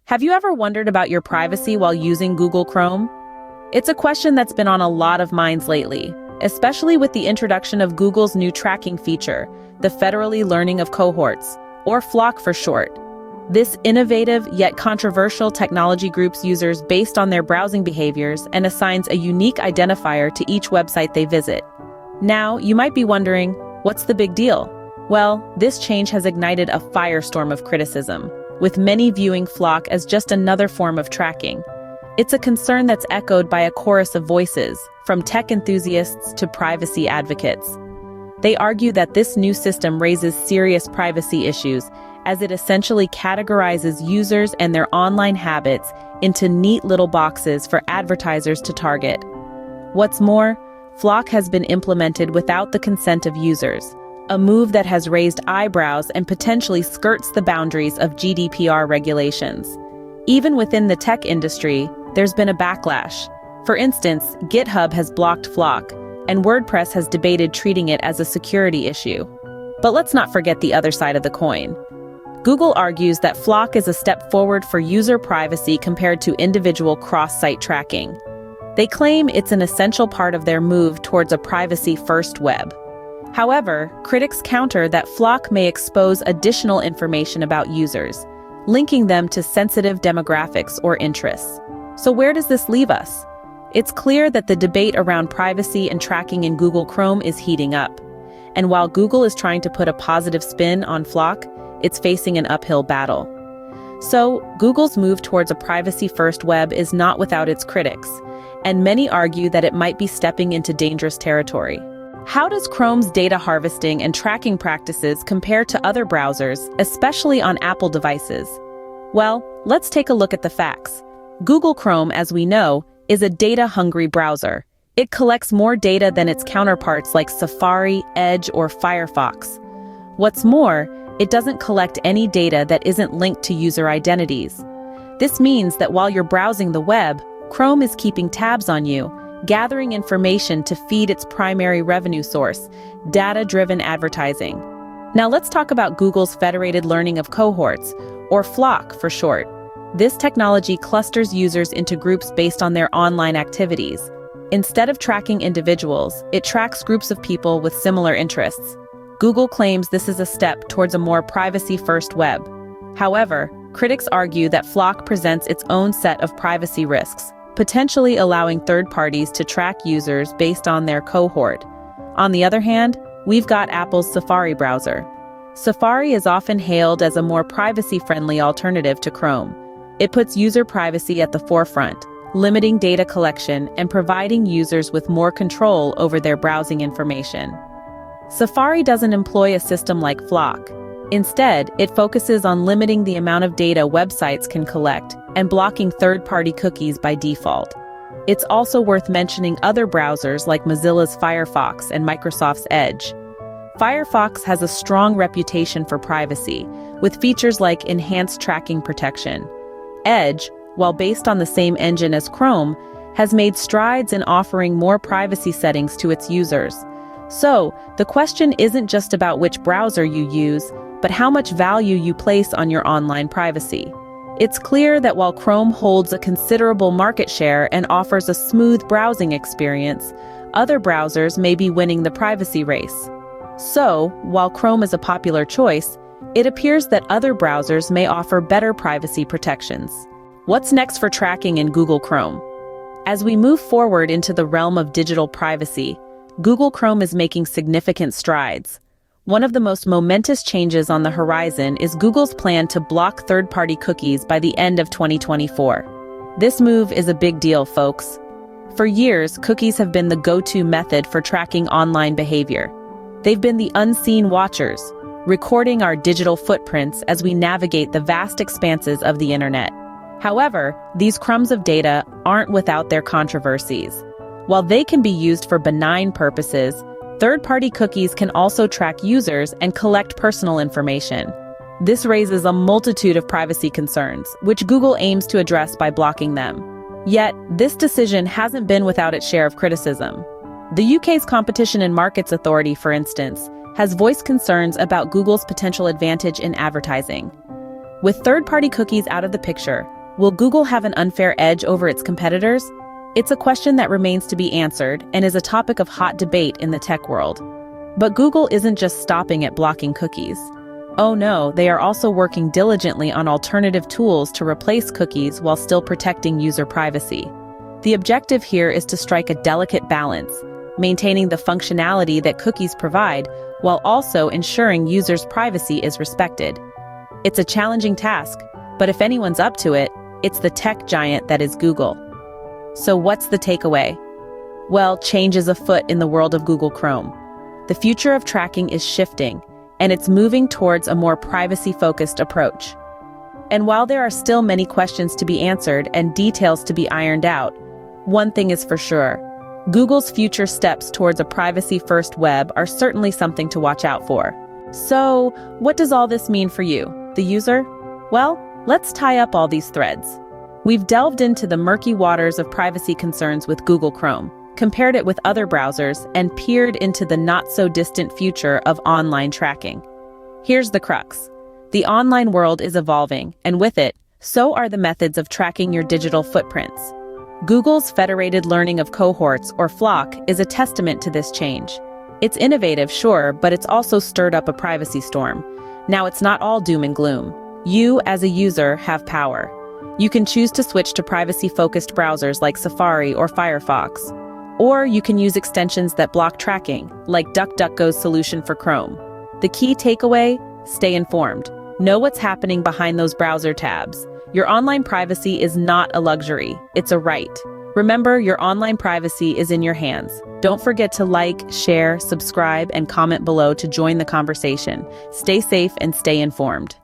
Have you ever wondered about your privacy while using Google Chrome? It's a question that's been on a lot of minds lately, especially with the introduction of Google's new tracking feature, the Federally Learning of Cohorts, or FLoC for short. This innovative yet controversial technology groups users based on their browsing behaviors and assigns a unique identifier to each website they visit. Now, you might be wondering, what's the big deal? Well, this change has ignited a firestorm of criticism, with many viewing FLoC as just another form of tracking. It's a concern that's echoed by a chorus of voices, from tech enthusiasts to privacy advocates. They argue that this new system raises serious privacy issues, as it essentially categorizes users and their online habits into neat little boxes for advertisers to target. What's more, FLoC has been implemented without the consent of users, a move that has raised eyebrows and potentially skirts the boundaries of GDPR regulations. Even within the tech industry, there's been a backlash. For instance, GitHub has blocked FLoC, and WordPress has debated treating it as a security issue. But let's not forget the other side of the coin. Google argues that FLoC is a step forward for user privacy compared to individual cross-site tracking. They claim it's an essential part of their move towards a privacy-first web. However, critics counter that FLoC may expose additional information about users, linking them to sensitive demographics or interests. So where does this leave us? It's clear that the debate around privacy and tracking in Google Chrome is heating up. And while Google is trying to put a positive spin on FLoC, it's facing an uphill battle. So, Google's move towards a privacy-first web is not without its critics, and many argue that it might be stepping into dangerous territory. How does Chrome's data harvesting and tracking practices compare to other browsers, especially on Apple devices? Well, let's take a look at the facts. Google Chrome, as we know, is a data-hungry browser. It collects more data than its counterparts like Safari, Edge, or Firefox. What's more, it doesn't collect any data that isn't linked to user identities. This means that while you're browsing the web, Chrome is keeping tabs on you, gathering information to feed its primary revenue source, data-driven advertising. Now let's talk about Google's Federated Learning of Cohorts, or FLoC for short. This technology clusters users into groups based on their online activities. Instead of tracking individuals, it tracks groups of people with similar interests. Google claims this is a step towards a more privacy-first web. However, critics argue that FLoC presents its own set of privacy risks, potentially allowing third parties to track users based on their cohort. On the other hand, we've got Apple's Safari browser. Safari is often hailed as a more privacy-friendly alternative to Chrome. It puts user privacy at the forefront, limiting data collection and providing users with more control over their browsing information. Safari doesn't employ a system like FLoC. Instead, it focuses on limiting the amount of data websites can collect and blocking third-party cookies by default. It's also worth mentioning other browsers like Mozilla's Firefox and Microsoft's Edge. Firefox has a strong reputation for privacy, with features like enhanced tracking protection. Edge, while based on the same engine as Chrome, has made strides in offering more privacy settings to its users. So, the question isn't just about which browser you use, but how much value you place on your online privacy. It's clear that while Chrome holds a considerable market share and offers a smooth browsing experience, other browsers may be winning the privacy race. So, while Chrome is a popular choice, it appears that other browsers may offer better privacy protections. What's next for tracking in Google Chrome? As we move forward into the realm of digital privacy, Google Chrome is making significant strides. One of the most momentous changes on the horizon is Google's plan to block third-party cookies by the end of 2024. This move is a big deal, folks. For years, cookies have been the go-to method for tracking online behavior. They've been the unseen watchers, recording our digital footprints as we navigate the vast expanses of the internet. However, these crumbs of data aren't without their controversies. While they can be used for benign purposes, third-party cookies can also track users and collect personal information. This raises a multitude of privacy concerns, which Google aims to address by blocking them. Yet, this decision hasn't been without its share of criticism. The UK's Competition and Markets Authority, for instance, has voiced concerns about Google's potential advantage in advertising. With third-party cookies out of the picture, Will Google have an unfair edge over its competitors? It's a question that remains to be answered and is a topic of hot debate in the tech world. But Google isn't just stopping at blocking cookies. Oh no, they are also working diligently on alternative tools to replace cookies while still protecting user privacy. The objective here is to strike a delicate balance, maintaining the functionality that cookies provide while also ensuring users' privacy is respected. It's a challenging task, but if anyone's up to it, it's the tech giant that is Google. So what's the takeaway? Well, change is afoot in the world of Google Chrome. The future of tracking is shifting, and it's moving towards a more privacy-focused approach. And while there are still many questions to be answered and details to be ironed out, one thing is for sure: Google's future steps towards a privacy-first web are certainly something to watch out for. So, what does all this mean for you, the user? Well, let's tie up all these threads. We've delved into the murky waters of privacy concerns with Google Chrome, compared it with other browsers, and peered into the not-so-distant future of online tracking. Here's the crux. The online world is evolving, and with it, so are the methods of tracking your digital footprints. Google's Federated Learning of Cohorts, or FLoC, is a testament to this change. It's innovative, sure, but it's also stirred up a privacy storm. Now it's not all doom and gloom. You, as a user, have power. You can choose to switch to privacy-focused browsers like Safari or Firefox. Or you can use extensions that block tracking, like DuckDuckGo's solution for Chrome. The key takeaway? Stay informed. Know what's happening behind those browser tabs. Your online privacy is not a luxury, it's a right. Remember, your online privacy is in your hands. Don't forget to like, share, subscribe, and comment below to join the conversation. Stay safe and stay informed.